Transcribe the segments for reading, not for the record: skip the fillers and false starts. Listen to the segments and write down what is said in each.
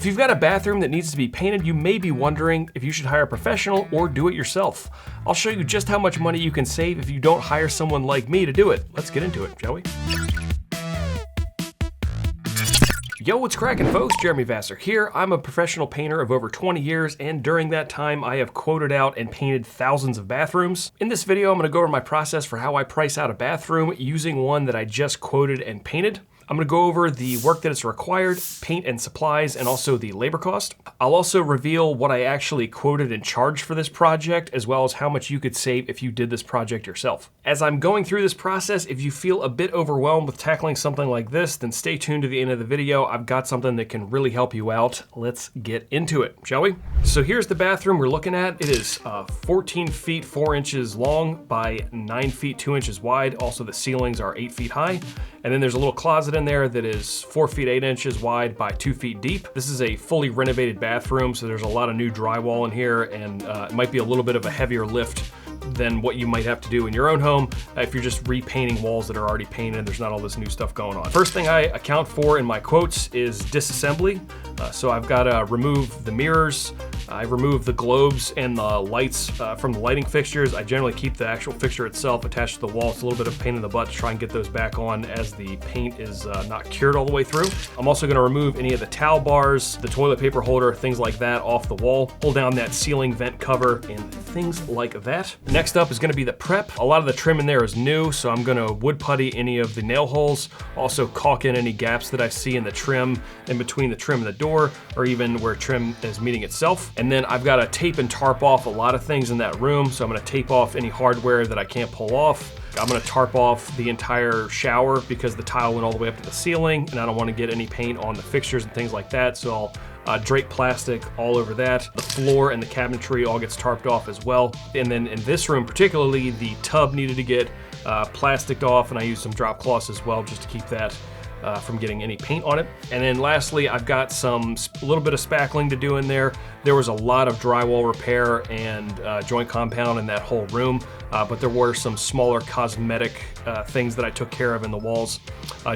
If you've got a bathroom that needs to be painted, you may be wondering if you should hire a professional or do it yourself. I'll show you just how much money you can save if you don't hire someone like me to do it. Let's get into it, shall we? Yo, what's cracking, folks? Jeremy Vassar here. I'm a professional painter of over 20 years, and during that time, I have quoted out and painted thousands of bathrooms. In this video, I'm gonna go over my process for how I price out a bathroom using one that I just quoted and painted. I'm gonna go over the work that is required, paint and supplies, and also the labor cost. I'll also reveal what I actually quoted and charged for this project, as well as how much you could save if you did this project yourself. As I'm going through this process, if you feel a bit overwhelmed with tackling something like this, then stay tuned to the end of the video. I've got something that can really help you out. Let's get into it, shall we? So here's the bathroom we're looking at. It is 14 feet 4 inches long by 9 feet 2 inches wide. Also, the ceilings are 8 feet high. And then there's a little closet in there that is 4 feet 8 inches wide by 2 feet deep. This is a fully renovated bathroom, so there's a lot of new drywall in here, and it might be a little bit of a heavier lift than what you might have to do in your own home if you're just repainting walls that are already painted and there's not all this new stuff going on. First thing I account for in my quotes is disassembly. So I've got to remove the mirrors, I remove the globes and the lights from the lighting fixtures. I generally keep the actual fixture itself attached to the wall. It's a little bit of a pain in the butt to try and get those back on as the paint is not cured all the way through. I'm also going to remove any of the towel bars, the toilet paper holder, things like that off the wall. Pull down that ceiling vent cover and things like that. Next up is going to be the prep. A lot of the trim in there is new, so I'm going to wood putty any of the nail holes, also caulk in any gaps that I see in the trim, in between the trim and the door, or even where trim is meeting itself. And then I've got to tape and tarp off a lot of things in that room, so I'm going to tape off any hardware that I can't pull off. I'm going to tarp off the entire shower because the tile went all the way up to the ceiling, and I don't want to get any paint on the fixtures and things like that, so I'll drape plastic all over that. The floor and the cabinetry all gets tarped off as well. And then in this room particularly, the tub needed to get plasticed off, and I used some drop cloths as well just to keep that from getting any paint on it. And then lastly, I've got a little bit of spackling to do in there. There was a lot of drywall repair and joint compound in that whole room, but there were some smaller cosmetic things that I took care of in the walls,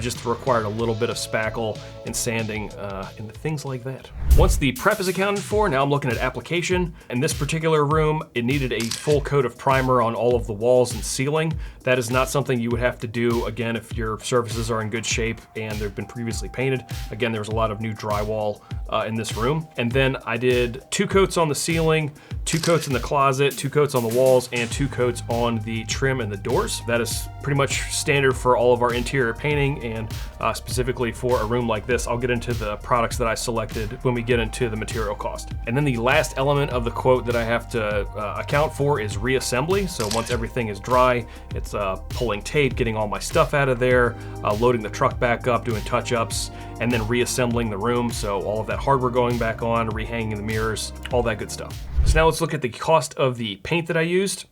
just required a little bit of spackle and sanding and things like that. Once the prep is accounted for, now I'm looking at application. In this particular room, it needed a full coat of primer on all of the walls and ceiling. That is not something you would have to do, again, if your surfaces are in good shape and they've been previously painted. Again, there was a lot of new drywall in this room. And then I did 2 coats on the ceiling, 2 coats in the closet, 2 coats on the walls, and 2 coats on the trim and the doors. That is pretty much standard for all of our interior painting, and specifically for a room like this. I'll get into the products that I selected when we get into the material cost. And then the last element of the quote that I have to account for is reassembly. So once everything is dry, it's pulling tape, getting all my stuff out of there, loading the truck back up, doing touch-ups, and then reassembling the room. So all of that hardware going back on, rehanging the mirrors, all that good stuff. So now let's look at the cost of the paint that I used.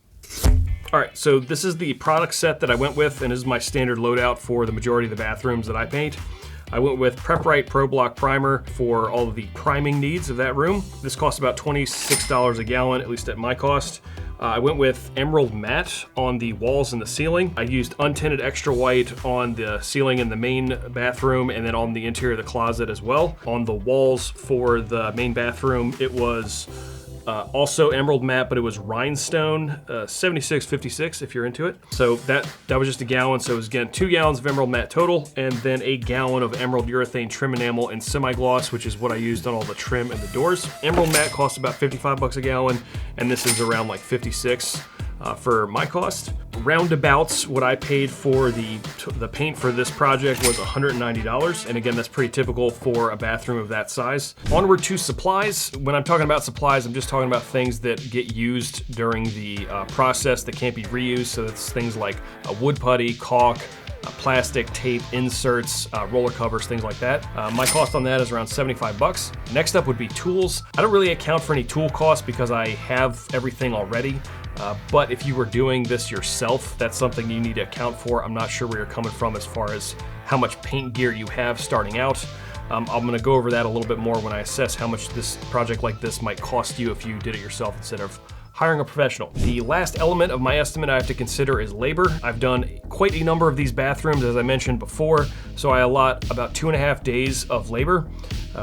All right, so this is the product set that I went with, and this is my standard loadout for the majority of the bathrooms that I paint. I went with PrepRite Pro Block Primer for all of the priming needs of that room. This costs about $26 a gallon, at least at my cost. I went with Emerald Matte on the walls and the ceiling. I used untinted extra white on the ceiling in the main bathroom, and then on the interior of the closet as well. On the walls for the main bathroom, it was also Emerald Matte, but it was Rhinestone, 76.56 if you're into it. So that was just a gallon. So it was, again, 2 gallons of Emerald Matte total, and then a gallon of Emerald Urethane Trim Enamel and Semi-Gloss, which is what I used on all the trim and the doors. Emerald Matte costs about 55 bucks a gallon, and this is around like 56 for my cost. Roundabouts, what I paid for the paint for this project was $190, and again, that's pretty typical for a bathroom of that size. Onward to supplies. When I'm talking about supplies, I'm just talking about things that get used during the process that can't be reused. So that's things like wood putty, caulk, plastic, tape, inserts, roller covers, things like that. My cost on that is around 75 bucks. Next up would be tools. I don't really account for any tool costs because I have everything already. But if you were doing this yourself, that's something you need to account for. I'm not sure where you're coming from as far as how much paint gear you have starting out. I'm gonna go over that a little bit more when I assess how much this project like this might cost you if you did it yourself instead of hiring a professional. The last element of my estimate I have to consider is labor. I've done quite a number of these bathrooms, as I mentioned before, so I allot about 2.5 days of labor.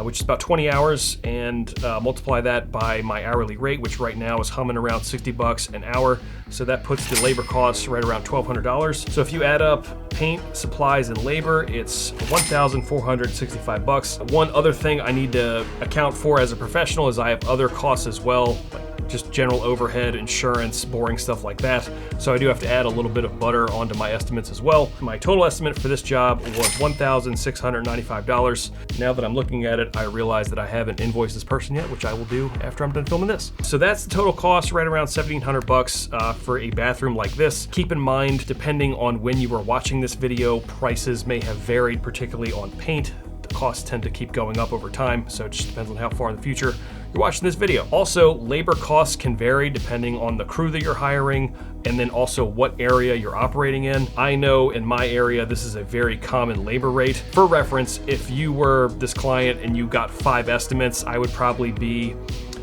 which is about 20 hours, and multiply that by my hourly rate, which right now is humming around 60 bucks an hour. So that puts the labor costs right around $1,200. So if you add up paint, supplies, and labor, it's 1,465 bucks. One other thing I need to account for as a professional is I have other costs as well, like just general overhead, insurance, boring stuff like that. So I do have to add a little bit of butter onto my estimates as well. My total estimate for this job was $1,695. Now that I'm looking at it, I realize that I haven't invoiced this person yet, which I will do after I'm done filming this. So that's the total cost, right around 1,700 bucks for a bathroom like this. Keep in mind, depending on when you are watching this video, prices may have varied, particularly on paint. The costs tend to keep going up over time, so it just depends on how far in the future you're watching this video. Also, labor costs can vary depending on the crew that you're hiring, and then also what area you're operating in. I know in my area, this is a very common labor rate. For reference, if you were this client and you got 5 estimates, I would probably be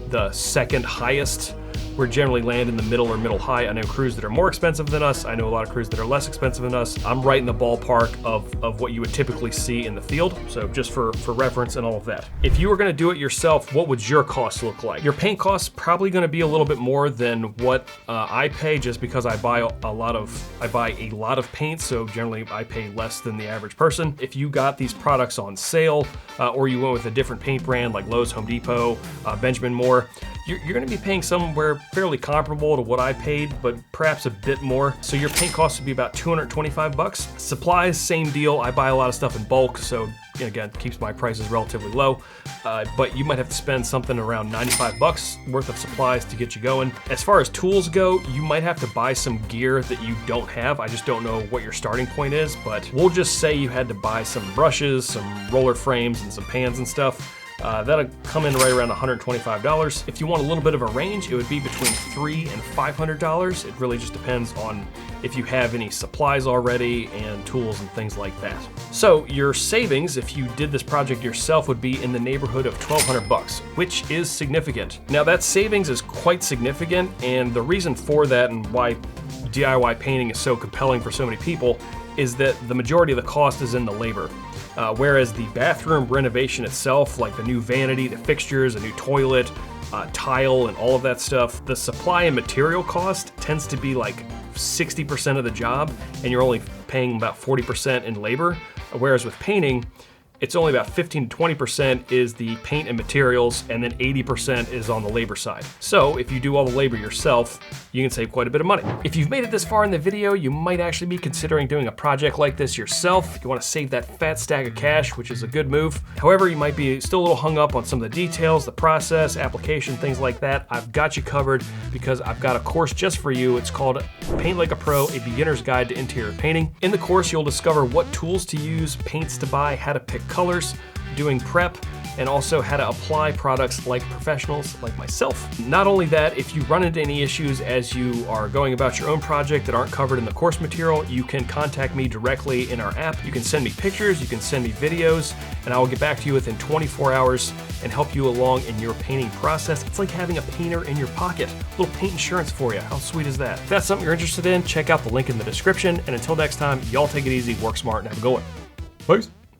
the second highest. We generally land in the middle or middle high. I know crews that are more expensive than us. I know a lot of crews that are less expensive than us. I'm right in the ballpark of what you would typically see in the field. So just for reference and all of that. If you were gonna do it yourself, what would your costs look like? Your paint costs probably gonna be a little bit more than what I pay, just because I buy a lot of paint. So generally I pay less than the average person. If you got these products on sale, or you went with a different paint brand like Lowe's, Home Depot, Benjamin Moore, you're gonna be paying somewhere fairly comparable to what I paid, but perhaps a bit more. So your paint costs would be about 225 bucks. Supplies, same deal. I buy a lot of stuff in bulk, so again, keeps my prices relatively low. But you might have to spend something around 95 bucks worth of supplies to get you going. As far as tools go, you might have to buy some gear that you don't have. I just don't know what your starting point is, but we'll just say you had to buy some brushes, some roller frames, and some pans and stuff. That'll come in right around $125. If you want a little bit of a range, it would be between $300 and $500. It really just depends on if you have any supplies already and tools and things like that. So your savings, if you did this project yourself, would be in the neighborhood of 1,200 bucks, which is significant. Now that savings is quite significant, and the reason for that and why DIY painting is so compelling for so many people is that the majority of the cost is in the labor. Whereas the bathroom renovation itself, like the new vanity, the fixtures, a new toilet, tile, and all of that stuff, the supply and material cost tends to be like 60% of the job, and you're only paying about 40% in labor. Whereas with painting, it's only about 15 to 20% is the paint and materials, and then 80% is on the labor side. So if you do all the labor yourself, you can save quite a bit of money. If you've made it this far in the video, you might actually be considering doing a project like this yourself. You want to save that fat stack of cash, which is a good move. However, you might be still a little hung up on some of the details, the process, application, things like that. I've got you covered because I've got a course just for you. It's called Paint Like a Pro, a beginner's guide to interior painting. In the course, you'll discover what tools to use, paints to buy, how to pick colors, doing prep, and also how to apply products like professionals like myself. Not only that, if you run into any issues as you are going about your own project that aren't covered in the course material, you can contact me directly in our app. You can send me pictures, you can send me videos, and I will get back to you within 24 hours and help you along in your painting process. It's like having a painter in your pocket. A little paint insurance for you. How sweet is that? If that's something you're interested in, check out the link in the description. And until next time, y'all take it easy, work smart, and have a good one. Peace.